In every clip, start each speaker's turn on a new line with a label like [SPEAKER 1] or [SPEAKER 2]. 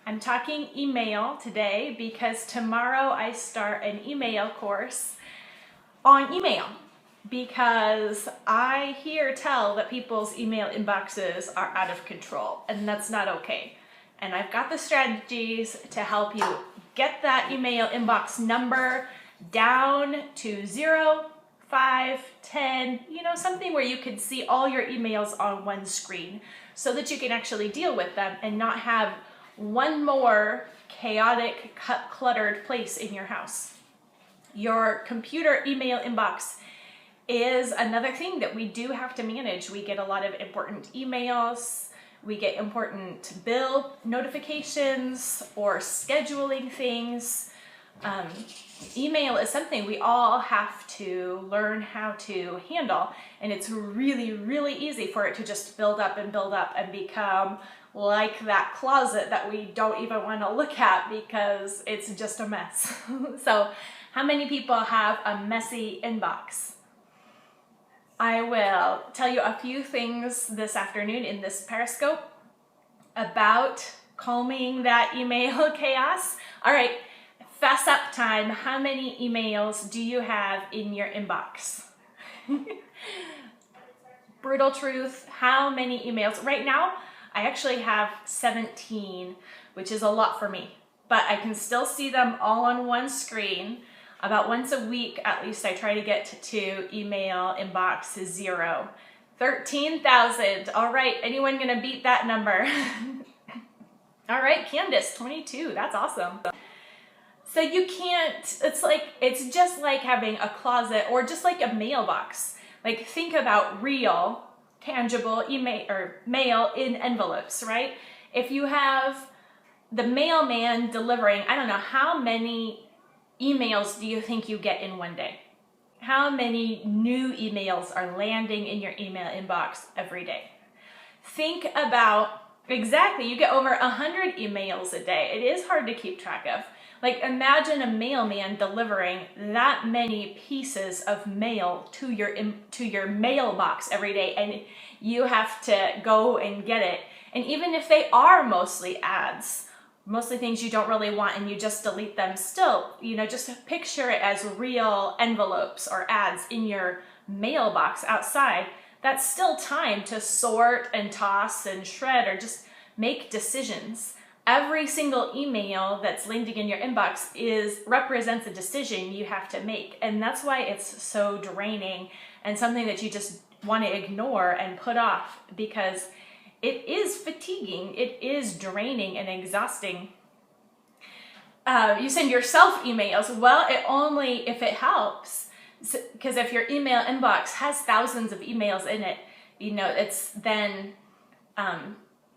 [SPEAKER 1] I'm talking email today because tomorrow I start an email course on email because I tell that people's email inboxes are out of control, and that's not okay. And I've got the strategies to help you get that email inbox number down to 0, 5, 10, something where you can see all your emails on one screen so that you can actually deal with them and not have one more chaotic, cluttered place in your house. Your computer email inbox is another thing that we do have to manage. We get a lot of important emails, we get important bill notifications or scheduling things. Email is something we all have to learn how to handle, and it's really, really easy for it to just build up and become like that closet that we don't even want to look at because it's just a mess. So how many people have a messy inbox? I will tell you a few things this afternoon in this Periscope about calming that email chaos. All right, fess up time. How many emails do you have in your inbox? Brutal truth, how many emails? Right now, I actually have 17, which is a lot for me, but I can still see them all on one screen. About once a week, at least, I try to get to email inbox 0. 13,000. All right, anyone gonna beat that number? All right, Candace, 22. That's awesome. So you can't, it's just like having a closet or just like a mailbox. Like think about real, tangible email or mail in envelopes, right? If you have the mailman delivering, I don't know, how many emails do you think you get in one day? How many new emails are landing in your email inbox every day? Think about, exactly, you get over 100 emails a day. It is hard to keep track of. Like imagine a mailman delivering that many pieces of mail to your mailbox every day, and you have to go and get it. And even if they are mostly ads, mostly things you don't really want and you just delete them, still, just picture it as real envelopes or ads in your mailbox outside. That's still time to sort and toss and shred or just make decisions. Every single email that's landing in your inbox represents a decision you have to make. And that's why it's so draining and something that you just want to ignore and put off, because it is fatiguing, it is draining and exhausting. You send yourself emails, well, only if it helps. Because if your email inbox has thousands of emails in it, it's then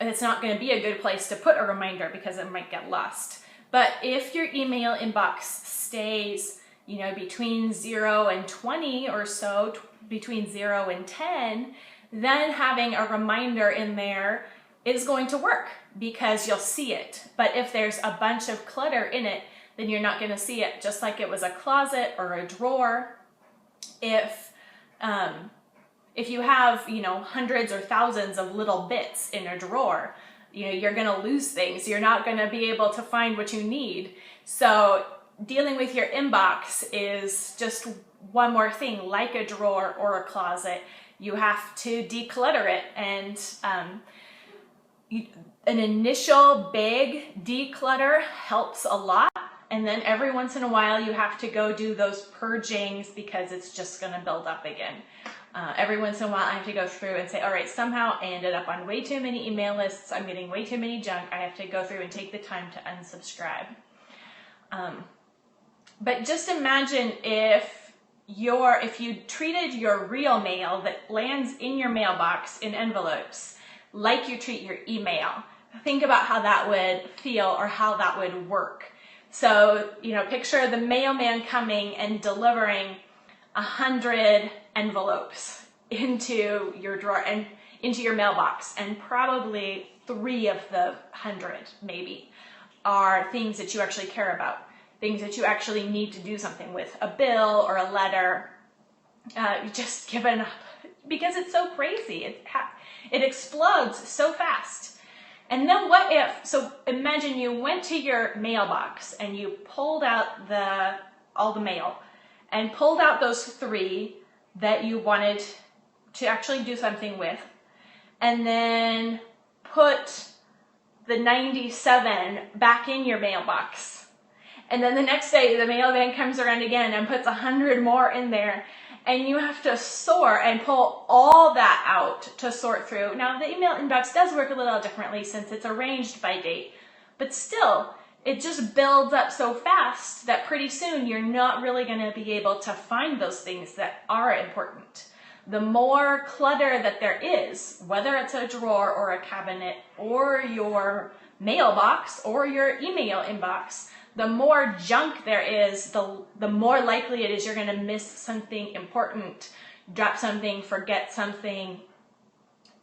[SPEAKER 1] it's not going to be a good place to put a reminder because it might get lost. But if your email inbox stays, between 0 and 20 or so, between 0 and 10, then having a reminder in there is going to work because you'll see it. But if there's a bunch of clutter in it, then you're not going to see it, just like it was a closet or a drawer. If you have, hundreds or thousands of little bits in a drawer, you're going to lose things. You're not going to be able to find what you need. So dealing with your inbox is just one more thing, like a drawer or a closet. You have to declutter it, and an initial big declutter helps a lot. And then every once in a while you have to go do those purgings because it's just going to build up again. Every once in a while I have to go through and say, all right, somehow I ended up on way too many email lists. I'm getting way too many junk. I have to go through and take the time to unsubscribe. But just imagine if you treated your real mail that lands in your mailbox in envelopes like you treat your email. Think about how that would feel or how that would work. So, picture the mailman coming and delivering 100 envelopes into your drawer and into your mailbox, and probably 3 of the 100 maybe are things that you actually care about, things that you actually need to do something with, a bill or a letter. Just given up because it's so crazy. It explodes so fast. And then what if, so imagine you went to your mailbox and you pulled out all the mail and pulled out those 3 that you wanted to actually do something with, and then put the 97 back in your mailbox. And then the next day the mailman comes around again and puts 100 more in there, and you have to sort and pull all that out to sort through. Now the email inbox does work a little differently since it's arranged by date, but still, it just builds up so fast that pretty soon you're not really going to be able to find those things that are important. The more clutter that there is, whether it's a drawer or a cabinet or your mailbox or your email inbox, the more junk there is, the more likely it is you're going to miss something important, drop something, forget something.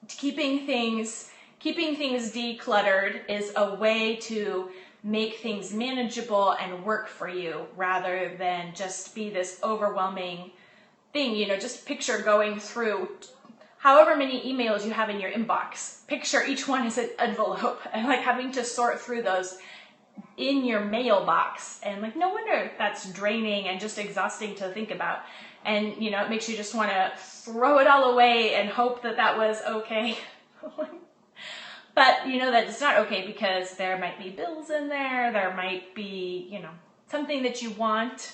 [SPEAKER 1] Keeping things decluttered is a way to make things manageable and work for you rather than just be this overwhelming thing. Just picture going through however many emails you have in your inbox. Picture each one as an envelope and like having to sort through those in your mailbox. And like, no wonder that's draining and just exhausting to think about. And, it makes you just want to throw it all away and hope that that was okay. But that it's not okay because there might be bills in there. There might be, something that you want.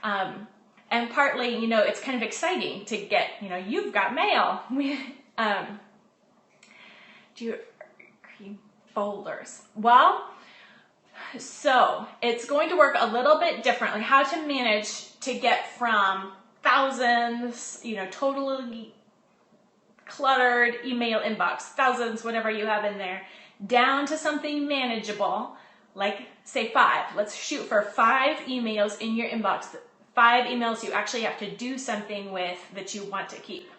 [SPEAKER 1] And partly, it's kind of exciting to get, you've got mail. Do you create folders? Well, so it's going to work a little bit differently. How to manage to get from thousands, totally cluttered email inbox, thousands, whatever you have in there, down to something manageable, like say 5. Let's shoot for 5 emails in your inbox. 5 emails you actually have to do something with that you want to keep.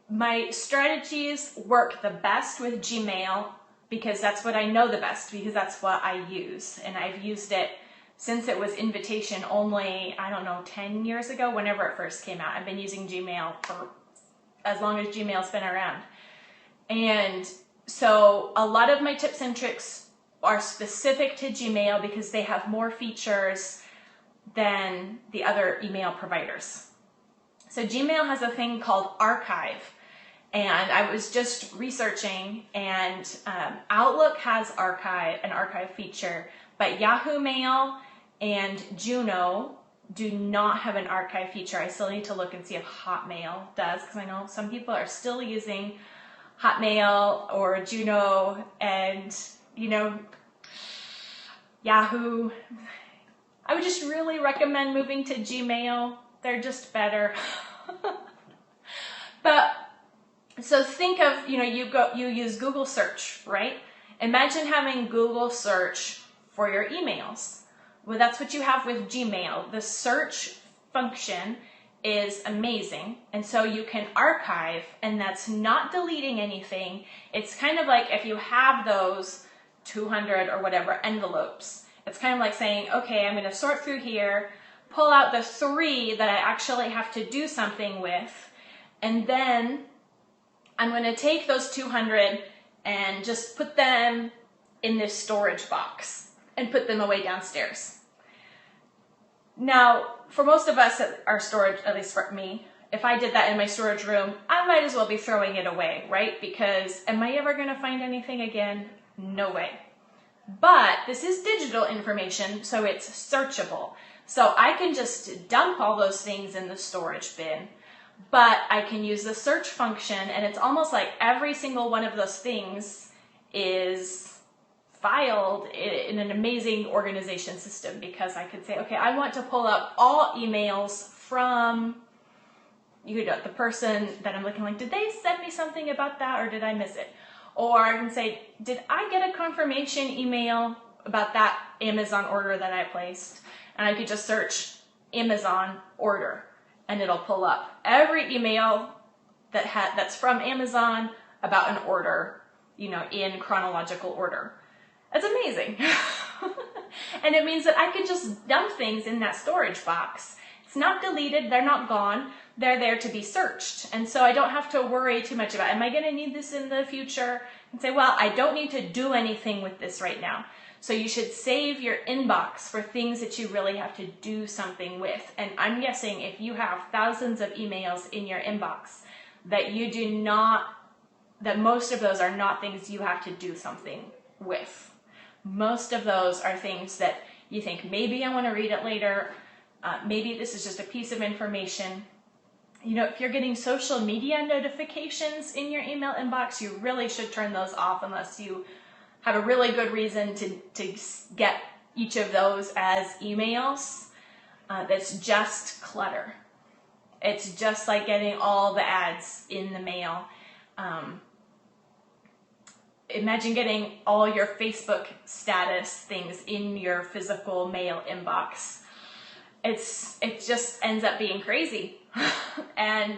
[SPEAKER 1] My strategies work the best with Gmail because that's what I know the best, because that's what I use. And I've used it since it was invitation only, 10 years ago, whenever it first came out. I've been using Gmail for as long as Gmail's been around. And so a lot of my tips and tricks are specific to Gmail because they have more features than the other email providers. So Gmail has a thing called Archive, and I was just researching, and Outlook has an archive feature, but Yahoo Mail and Juno do not have an archive feature. I still need to look and see if Hotmail does, because I know some people are still using Hotmail or Juno, and Yahoo. I would just really recommend moving to Gmail. They're just better. But so think of, you use Google search, right? Imagine having Google search for your emails. Well, that's what you have with Gmail. The search function is amazing. And so you can archive, and that's not deleting anything. It's kind of like if you have those 200 or whatever envelopes. It's kind of like saying, okay, I'm going to sort through here, pull out the 3 that I actually have to do something with, and then I'm going to take those 200 and just put them in this storage box and put them away downstairs. Now, for most of us at our storage, at least for me, if I did that in my storage room, I might as well be throwing it away, right? Because am I ever going to find anything again? No way. But this is digital information, so it's searchable. So I can just dump all those things in the storage bin, but I can use the search function, and it's almost like every single one of those things is filed in an amazing organization system, because I could say, okay, I want to pull up all emails from the person that I'm looking like, did they send me something about that or did I miss it? Or I can say, did I get a confirmation email about that Amazon order that I placed? And I could just search Amazon order, and it'll pull up every email that's from Amazon about an order, in chronological order. That's amazing. And it means that I could just dump things in that storage box. It's not deleted, they're not gone. they're there to be searched. And so I don't have to worry too much about, am I going to need this in the future? And say, well, I don't need to do anything with this right now. So you should save your inbox for things that you really have to do something with. And I'm guessing if you have thousands of emails in your inbox, that you do not, that most of those are not things you have to do something with. Most of those are things that you think, maybe I want to read it later. Maybe this is just a piece of information. You know, if you're getting social media notifications in your email inbox, you really should turn those off unless you have a really good reason to get each of those as emails. That's just clutter. It's just like getting all the ads in the mail. Imagine getting all your Facebook status things in your physical mail inbox. It just ends up being crazy. And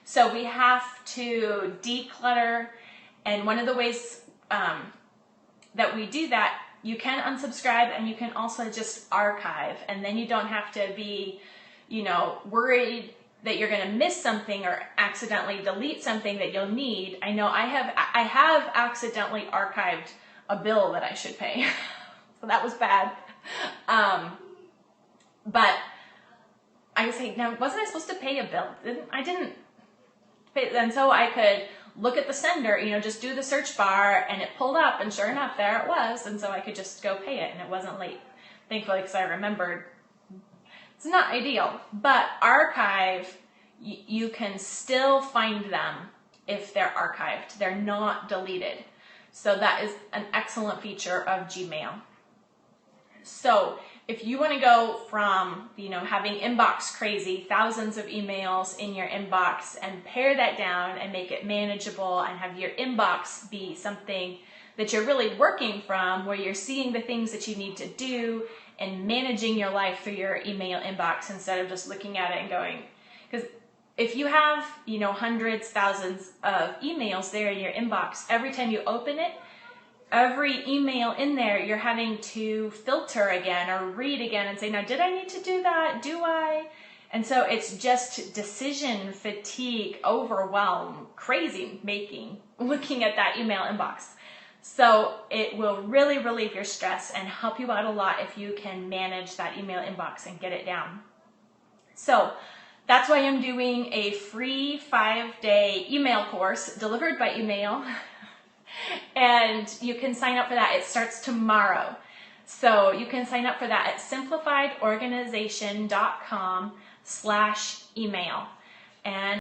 [SPEAKER 1] so we have to declutter. And one of the ways that we do that, you can unsubscribe and you can also just archive. And then you don't have to be, you know, worried that you're going to miss something or accidentally delete something that you'll need. I know I have accidentally archived a bill that I should pay. So that was bad. But I was like, now, wasn't I supposed to pay a bill? I didn't pay. And so I could look at the sender, you know, just do the search bar, and it pulled up, and sure enough, there it was. And so I could just go pay it, and it wasn't late, thankfully, because I remembered. It's not ideal, but archive, you can still find them if they're archived. They're not deleted. So that is an excellent feature of Gmail. So if you want to go from, you know, having inbox crazy, thousands of emails in your inbox, and pare that down and make it manageable and have your inbox be something that you're really working from, where you're seeing the things that you need to do and managing your life through your email inbox instead of just looking at it and going, because if you have, you know, hundreds, thousands of emails there in your inbox, every time you open it, every email in there, you're having to filter again or read again and say, now, did I need to do that? Do I? And so it's just decision fatigue, overwhelm, crazy making, looking at that email inbox. So it will really relieve your stress and help you out a lot if you can manage that email inbox and get it down. So that's why I'm doing a free 5-day email course delivered by email. And you can sign up for that. It starts tomorrow. So you can sign up for that at simplifiedorganization.com/email. And